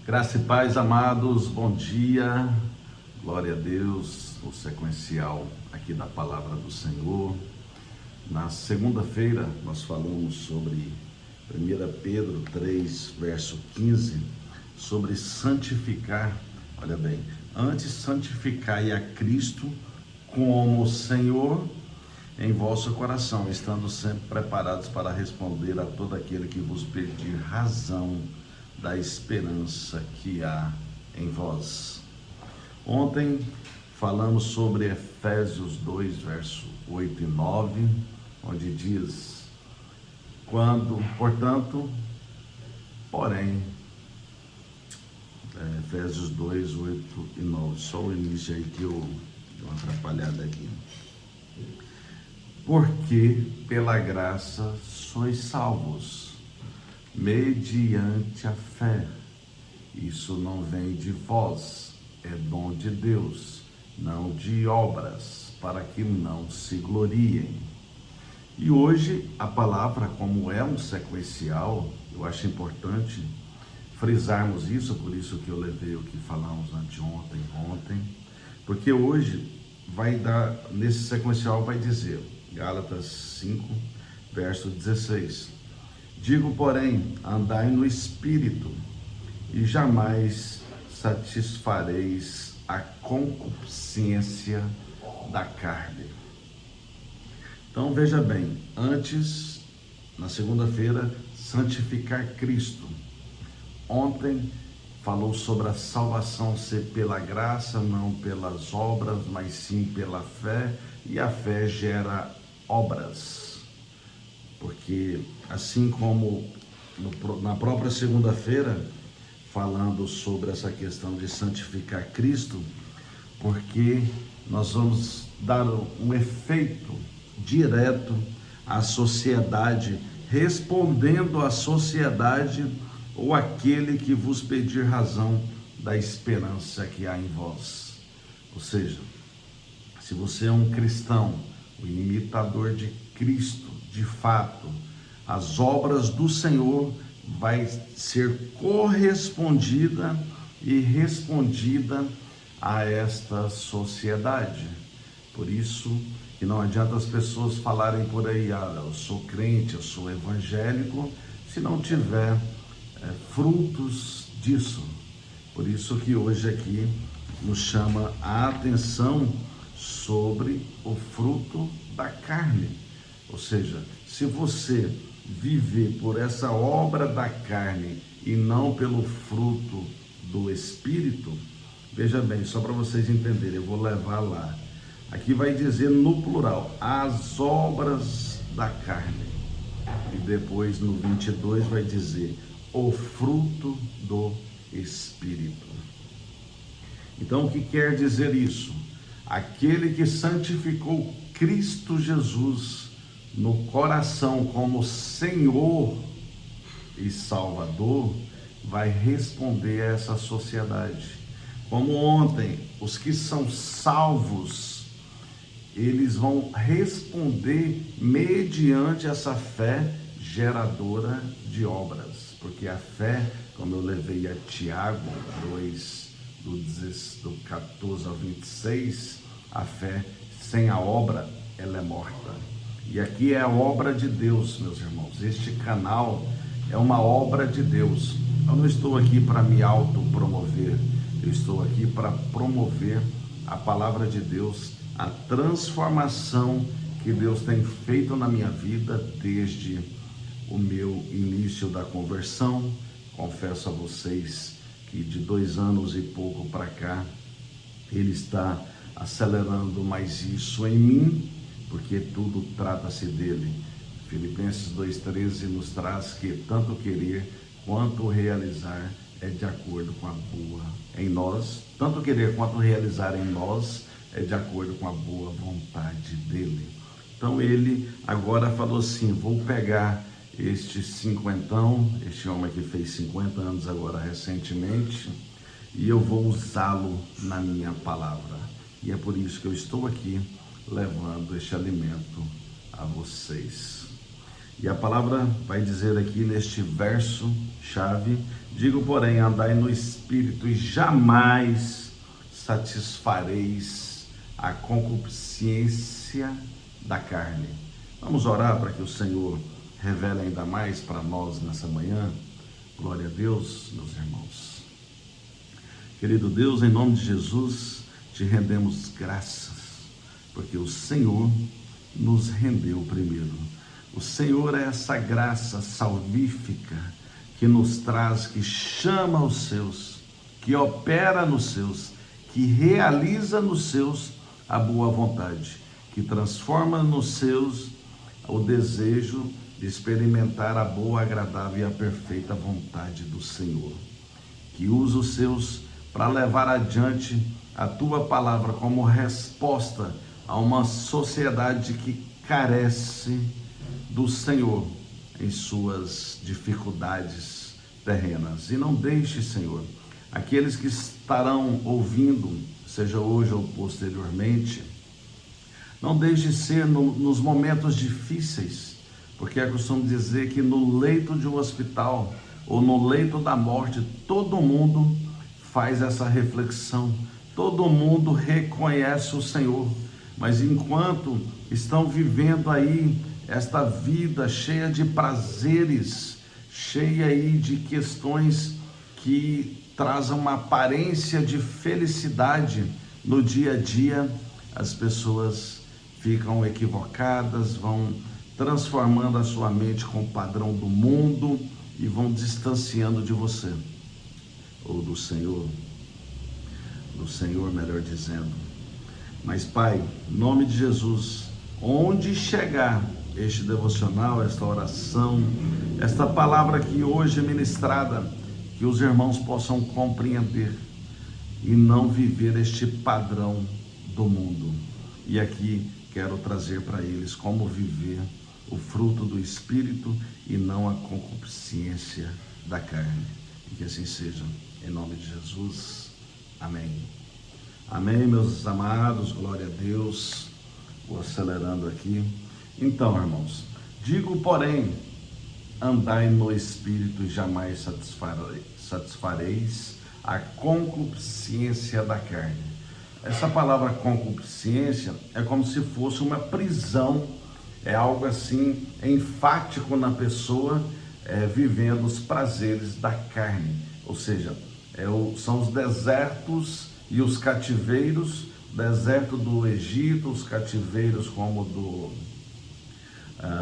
Graça e paz, amados, bom dia, glória a Deus, o sequencial aqui da palavra do Senhor. Na segunda-feira nós falamos sobre 1 Pedro 3, verso 15, sobre santificar, olha bem, antes santificai a Cristo como Senhor em vosso coração, estando sempre preparados para responder a todo aquele que vos pedir razão da esperança que há em vós. Ontem falamos sobre Efésios 2, verso 8 e 9, onde diz, porém, Efésios 2, 8 e 9, só o início aí que eu dei uma atrapalhada aqui. Porque pela graça sois salvos, mediante a fé. Isso não vem de vós, é dom de Deus, não de obras, para que não se gloriem. E hoje a palavra, como é um sequencial, eu acho importante frisarmos isso, por isso que eu levei o que falamos anteontem, ontem, porque hoje vai dar, nesse sequencial vai dizer, Gálatas 5, verso 16, digo, porém, andai no Espírito, e jamais satisfareis a concupiscência da carne. Então veja bem, antes, na segunda-feira, santificar Cristo. Ontem falou sobre a salvação ser pela graça, não pelas obras, mas sim pela fé, e a fé gera obras. Porque assim como na própria segunda-feira, falando sobre essa questão de santificar Cristo, porque nós vamos dar um efeito direto à sociedade, respondendo à sociedade ou aquele que vos pedir razão da esperança que há em vós. Ou seja, se você é um cristão, o imitador de Cristo, de fato, as obras do Senhor vai ser correspondida e respondida a esta sociedade. Por isso que não adianta as pessoas falarem por aí, eu sou crente, eu sou evangélico, se não tiver frutos disso. Por isso que hoje aqui nos chama a atenção sobre o fruto da carne. Ou seja, se você viver por essa obra da carne e não pelo fruto do Espírito, veja bem, só para vocês entenderem, eu vou levar lá. Aqui vai dizer no plural, as obras da carne. E depois no 22 vai dizer, o fruto do Espírito. Então o que quer dizer isso? Aquele que santificou Cristo Jesus no coração como Senhor e Salvador, vai responder a essa sociedade. Como ontem, os que são salvos, eles vão responder mediante essa fé geradora de obras. Porque a fé, como eu levei a Tiago 2, do 14 ao 26, a fé sem a obra, ela é morta. E aqui é a obra de Deus, meus irmãos. Este canal é uma obra de Deus. Eu não estou aqui para me autopromover, eu estou aqui para promover a palavra de Deus, a transformação que Deus tem feito na minha vida desde o meu início da conversão. Confesso a vocês que de 2 anos e pouco para cá, Ele está acelerando mais isso em mim, porque tudo trata-se dele. Filipenses 2,13 nos traz que tanto querer quanto realizar é de acordo com a boa em nós, tanto querer quanto realizar em nós é de acordo com a boa vontade dele. Então ele agora falou assim, vou pegar este cinquentão, este homem que fez 50 anos agora recentemente, e eu vou usá-lo na minha palavra. E é por isso que eu estou aqui levando este alimento a vocês. E a palavra vai dizer aqui neste verso chave: digo, porém, andai no Espírito e jamais satisfareis a concupiscência da carne. Vamos orar para que o Senhor revele ainda mais para nós nessa manhã. Glória a Deus, meus irmãos. Querido Deus, em nome de Jesus, te rendemos graças, porque o Senhor nos rendeu primeiro. O Senhor é essa graça salvífica que nos traz, que chama os seus, que opera nos seus, que realiza nos seus a boa vontade, que transforma nos seus o desejo de experimentar a boa, agradável e a perfeita vontade do Senhor, que usa os seus para levar adiante a tua palavra como resposta a uma sociedade que carece do Senhor em suas dificuldades terrenas. E não deixe, Senhor, aqueles que estarão ouvindo, seja hoje ou posteriormente, não deixe ser nos momentos difíceis, porque eu costumo dizer que no leito de um hospital ou no leito da morte, todo mundo faz essa reflexão, todo mundo reconhece o Senhor, mas enquanto estão vivendo aí esta vida cheia de prazeres, cheia aí de questões que trazem uma aparência de felicidade no dia a dia, as pessoas ficam equivocadas, vão transformando a sua mente com o padrão do mundo e vão distanciando de você, ou do Senhor, melhor dizendo. Mas, Pai, em nome de Jesus, onde chegar este devocional, esta oração, esta palavra que hoje é ministrada, que os irmãos possam compreender e não viver este padrão do mundo. E aqui quero trazer para eles como viver o fruto do Espírito e não a concupiscência da carne. E que assim seja, em nome de Jesus. Amém. Amém, meus amados, glória a Deus. Vou acelerando aqui. Então, irmãos, digo, porém, andai no Espírito e jamais satisfareis a concupiscência da carne. Essa palavra concupiscência é como se fosse uma prisão, é algo assim enfático na pessoa, vivendo os prazeres da carne, ou seja, são os desertos e os cativeiros, deserto do Egito, os cativeiros como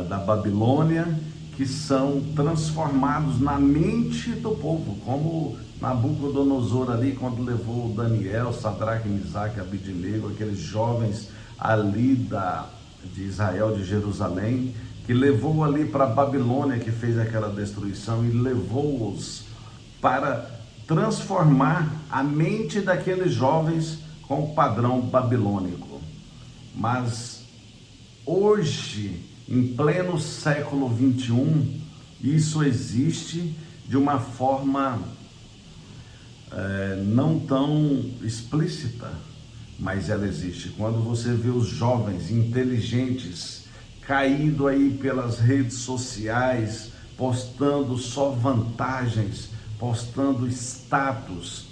da Babilônia, que são transformados na mente do povo, como Nabucodonosor ali, quando levou Daniel, Sadraque, Misaque, Abidnego, aqueles jovens ali de Israel, de Jerusalém, que levou ali para a Babilônia, que fez aquela destruição, e levou-os para transformar a mente daqueles jovens com o padrão babilônico. Mas hoje, em pleno século 21, isso existe de uma forma não tão explícita, mas ela existe. Quando você vê os jovens inteligentes caído aí pelas redes sociais, postando só vantagens, postando status,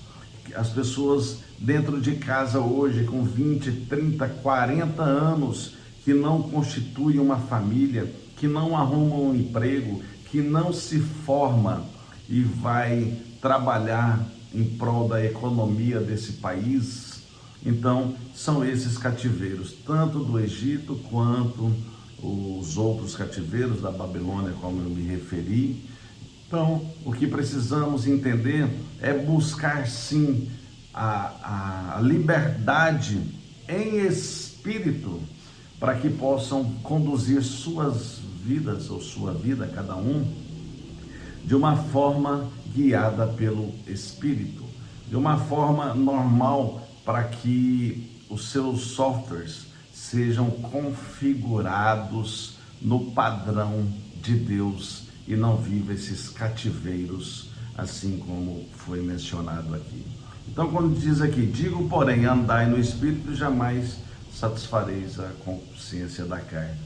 as pessoas dentro de casa hoje com 20, 30, 40 anos, que não constituem uma família, que não arrumam um emprego, que não se forma e vai trabalhar em prol da economia desse país. Então, são esses cativeiros, tanto do Egito quanto os outros cativeiros da Babilônia, como eu me referi. Então, o que precisamos entender é buscar sim a liberdade em espírito, para que possam conduzir suas vidas, ou sua vida, cada um, de uma forma guiada pelo Espírito, de uma forma normal, para que os seus softwares sejam configurados no padrão de Deus e não viva esses cativeiros, assim como foi mencionado aqui. Então, quando diz aqui, digo, porém, andai no Espírito, jamais satisfareis a concupiscência da carne.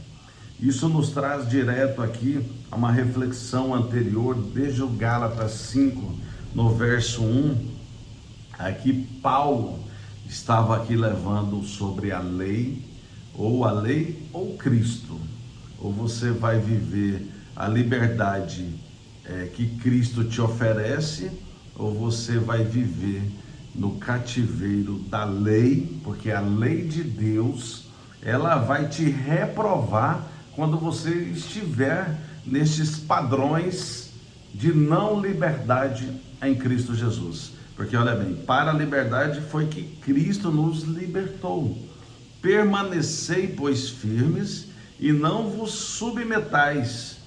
Isso nos traz direto aqui a uma reflexão anterior, desde o Gálatas 5, no verso 1. Aqui Paulo estava aqui levando sobre a lei ou Cristo. Ou você vai viver a liberdade que Cristo te oferece, ou você vai viver no cativeiro da lei, porque a lei de Deus, ela vai te reprovar quando você estiver nesses padrões de não liberdade em Cristo Jesus. Porque olha bem, para a liberdade foi que Cristo nos libertou. Permanecei, pois, firmes e não vos submetais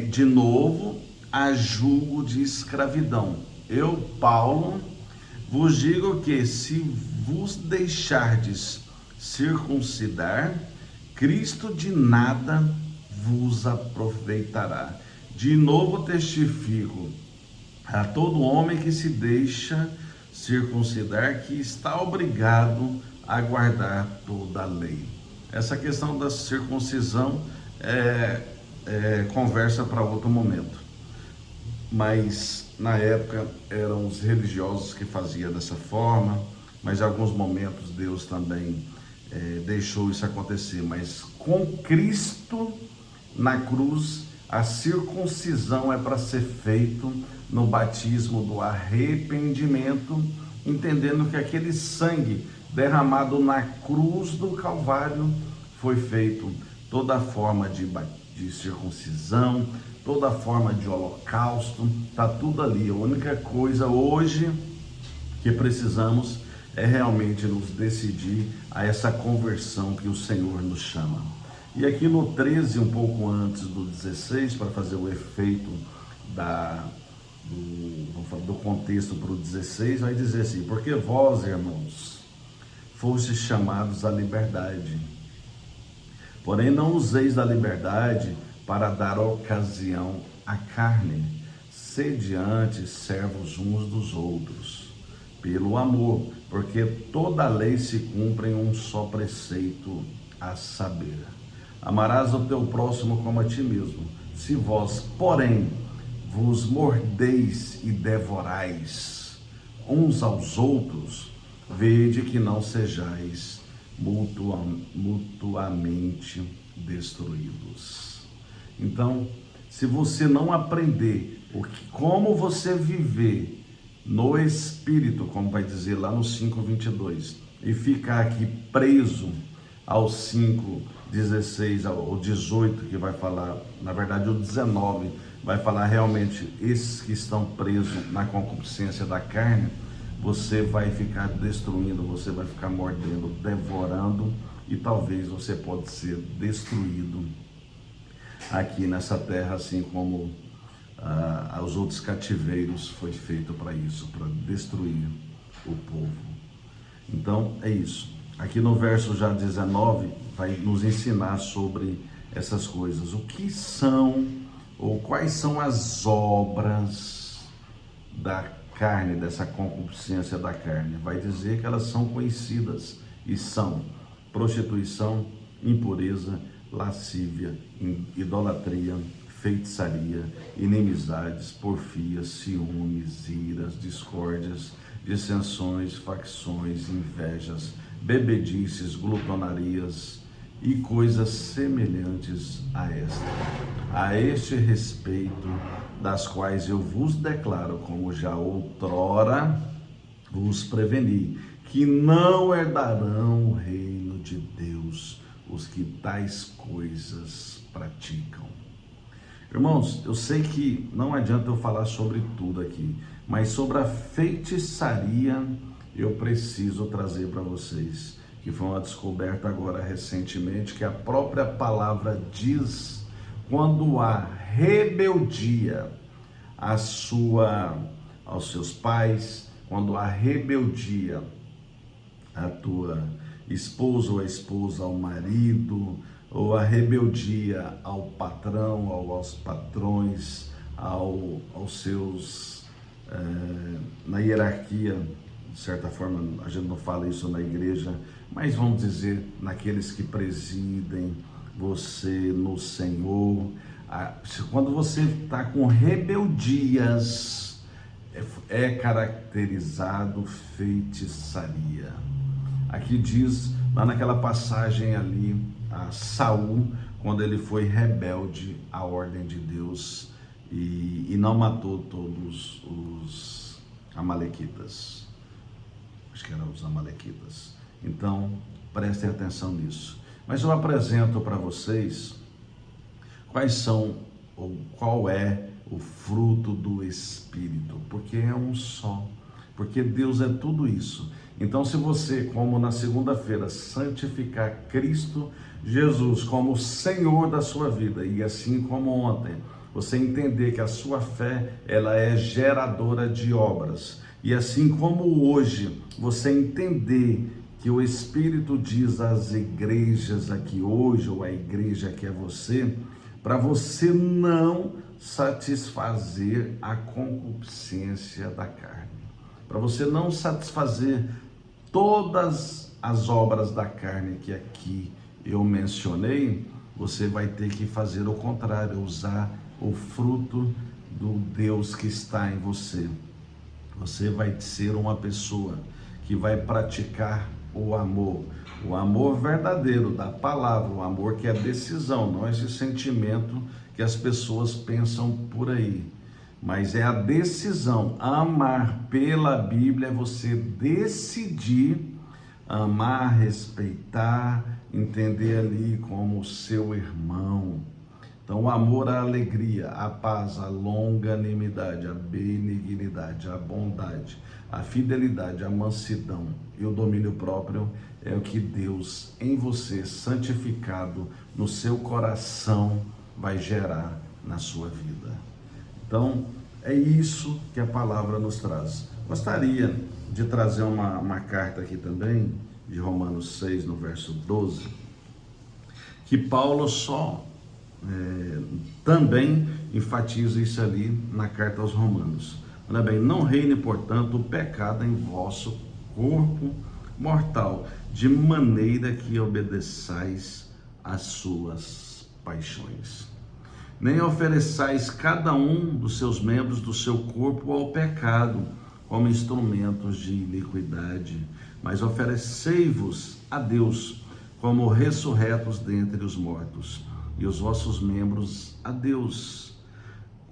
de novo a jugo de escravidão. Eu, Paulo, vos digo que se vos deixardes circuncidar, Cristo de nada vos aproveitará. De novo testifico a todo homem que se deixa circuncidar, que está obrigado a guardar toda a lei. Essa questão da circuncisão conversa para outro momento. Mas na época eram os religiosos que faziam dessa forma, mas em alguns momentos Deus também deixou isso acontecer. Mas com Cristo na cruz, a circuncisão é para ser feito no batismo do arrependimento, entendendo que aquele sangue derramado na cruz do Calvário foi feito toda forma de circuncisão, toda forma de holocausto, está tudo ali. A única coisa hoje que precisamos é realmente nos decidir a essa conversão que o Senhor nos chama. E aqui no 13, um pouco antes do 16, para fazer o efeito do contexto para o 16, vai dizer assim: porque vós, irmãos, fostes chamados à liberdade, porém não useis da liberdade para dar ocasião à carne, sede antes servos uns dos outros, pelo amor, porque toda a lei se cumpre em um só preceito, a saber: amarás o teu próximo como a ti mesmo. Se vós, porém, vos mordeis e devorais uns aos outros, vede que não sejais mutuamente destruídos. Então, se você não aprender como você viver no Espírito, como vai dizer lá no 5:22, e ficar aqui preso ao 5:16 ao 18, que vai falar, na verdade o 19, vai falar realmente esses que estão presos na concupiscência da carne, você vai ficar destruindo, você vai ficar mordendo, devorando, e talvez você pode ser destruído aqui nessa terra, assim como os outros cativeiros foi feito para isso, para destruir o povo. Então é isso. Aqui no verso já 19 vai nos ensinar sobre essas coisas. O que são ou quais são as obras da carne, dessa concupiscência da carne? Vai dizer que elas são conhecidas e são prostituição, impureza, lascívia, idolatria, feitiçaria, inimizades, porfias, ciúmes, iras, discórdias, dissensões, facções, invejas, bebedices, glutonarias e coisas semelhantes a esta. A este respeito, das quais eu vos declaro, como já outrora vos preveni, que não herdarão o reino de Deus os que tais coisas praticam. Irmãos, eu sei que não adianta eu falar sobre tudo aqui, mas sobre a feitiçaria eu preciso trazer para vocês, que foi uma descoberta agora recentemente, que a própria palavra diz: quando há rebeldia aos seus pais, quando há rebeldia à tua esposa ou a esposa ao marido, ou a rebeldia ao patrão, aos patrões, aos seus, na hierarquia, de certa forma, a gente não fala isso na igreja, mas vamos dizer, naqueles que presidem, você no Senhor. Quando você está com rebeldias, é caracterizado feitiçaria. Aqui diz, lá naquela passagem ali, a Saul, quando ele foi rebelde à ordem de Deus e não matou todos os amalequitas. Acho que eram os amalequitas. Então, prestem atenção nisso. Mas eu apresento para vocês quais são, ou qual é o fruto do Espírito, porque é um só, porque Deus é tudo isso. Então, se você, como na segunda-feira, santificar Cristo Jesus como Senhor da sua vida, e assim como ontem, você entender que a sua fé, ela é geradora de obras, e assim como hoje, você entender que o Espírito diz às igrejas aqui hoje, ou a igreja que é você, para você não satisfazer a concupiscência da carne, para você não satisfazer todas as obras da carne que aqui eu mencionei, você vai ter que fazer o contrário, usar o fruto do Deus que está em você. Você vai ser uma pessoa que vai praticar o amor verdadeiro da palavra, o amor que é decisão, não é esse sentimento que as pessoas pensam por aí, mas é a decisão. Amar pela Bíblia é você decidir amar, respeitar, entender ali como seu irmão. Então, o amor, a alegria, a paz, a longanimidade, a benignidade, a bondade, a fidelidade, a mansidão e o domínio próprio é o que Deus em você, santificado no seu coração, vai gerar na sua vida. Então, é isso que a palavra nos traz. Gostaria de trazer uma carta aqui também, de Romanos 6, no verso 12, que Paulo também enfatiza isso ali na carta aos Romanos. Olha bem, não reine, portanto, o pecado em vosso corpo mortal, de maneira que obedeçais às suas paixões. Nem ofereçais cada um dos seus membros do seu corpo ao pecado, como instrumentos de iniquidade, mas oferecei-vos a Deus como ressurretos dentre os mortos, e os vossos membros a Deus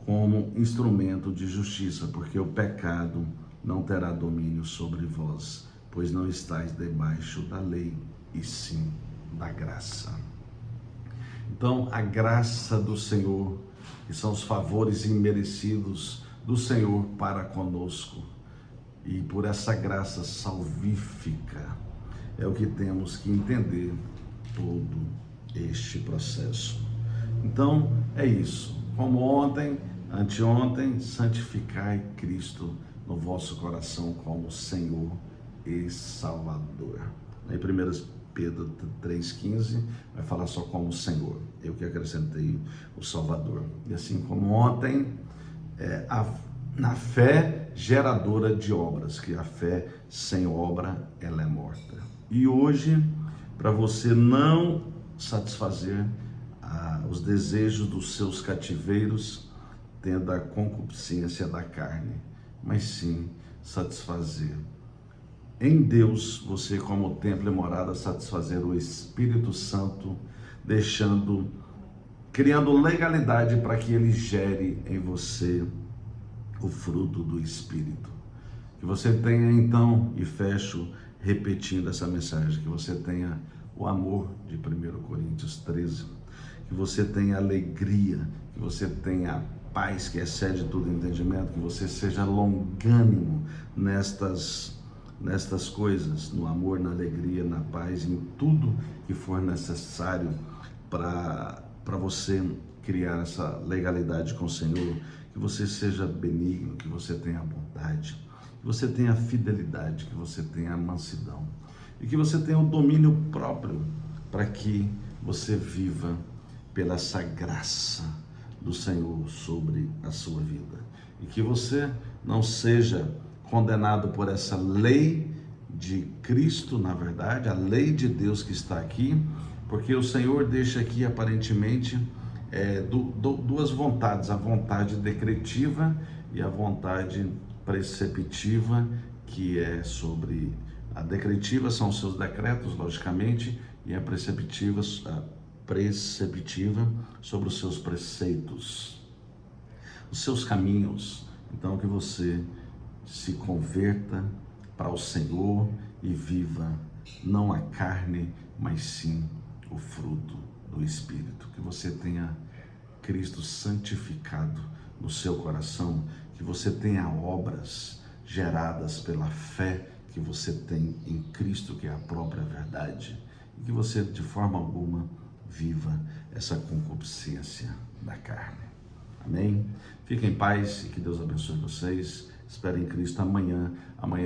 como instrumento de justiça, porque o pecado não terá domínio sobre vós, pois não estáis debaixo da lei, e sim da graça. Então, a graça do Senhor, que são os favores imerecidos do Senhor para conosco, e por essa graça salvífica, é o que temos que entender todo este processo. Então, é isso. Como ontem, anteontem, santificai Cristo no vosso coração como Senhor e Salvador. Em 1 Pedro 3,15 vai falar só como Senhor. Eu que acrescentei o Salvador. E assim como ontem, na fé geradora de obras, que a fé sem obra, ela é morta. E hoje, para você não satisfazer os desejos dos seus cativeiros, tendo a concupiscência da carne, mas sim satisfazer em Deus, você como templo e morada, satisfazer o Espírito Santo, criando legalidade para que ele gere em você o fruto do Espírito. Que você tenha então, e fecho repetindo essa mensagem, que você tenha o amor de 1 Coríntios 13, que você tenha alegria, que você tenha a paz que excede todo entendimento, que você seja longânimo nestas coisas, no amor, na alegria, na paz, em tudo que for necessário para você criar essa legalidade com o Senhor, que você seja benigno, que você tenha bondade, que você tenha fidelidade, que você tenha mansidão e que você tenha o domínio próprio para que você viva pela essa graça do Senhor sobre a sua vida e que você não seja condenado por essa lei de Cristo, na verdade, a lei de Deus que está aqui, Porque o Senhor deixa aqui aparentemente duas vontades, a vontade decretiva e a vontade preceptiva, que é sobre a decretiva são os seus decretos, logicamente, e a preceptiva sobre os seus preceitos, os seus caminhos. Então que você se converta para o Senhor e viva não a carne, mas sim o fruto do Espírito. Que você tenha Cristo santificado no seu coração, que você tenha obras geradas pela fé que você tem em Cristo, que é a própria verdade, e que você de forma alguma viva essa concupiscência da carne. Amém? Fiquem em paz e que Deus abençoe vocês. Espero em Cristo amanhã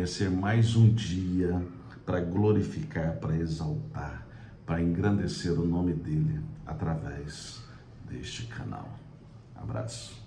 ser mais um dia para glorificar, para exaltar, para engrandecer o nome dele através deste canal. Abraço.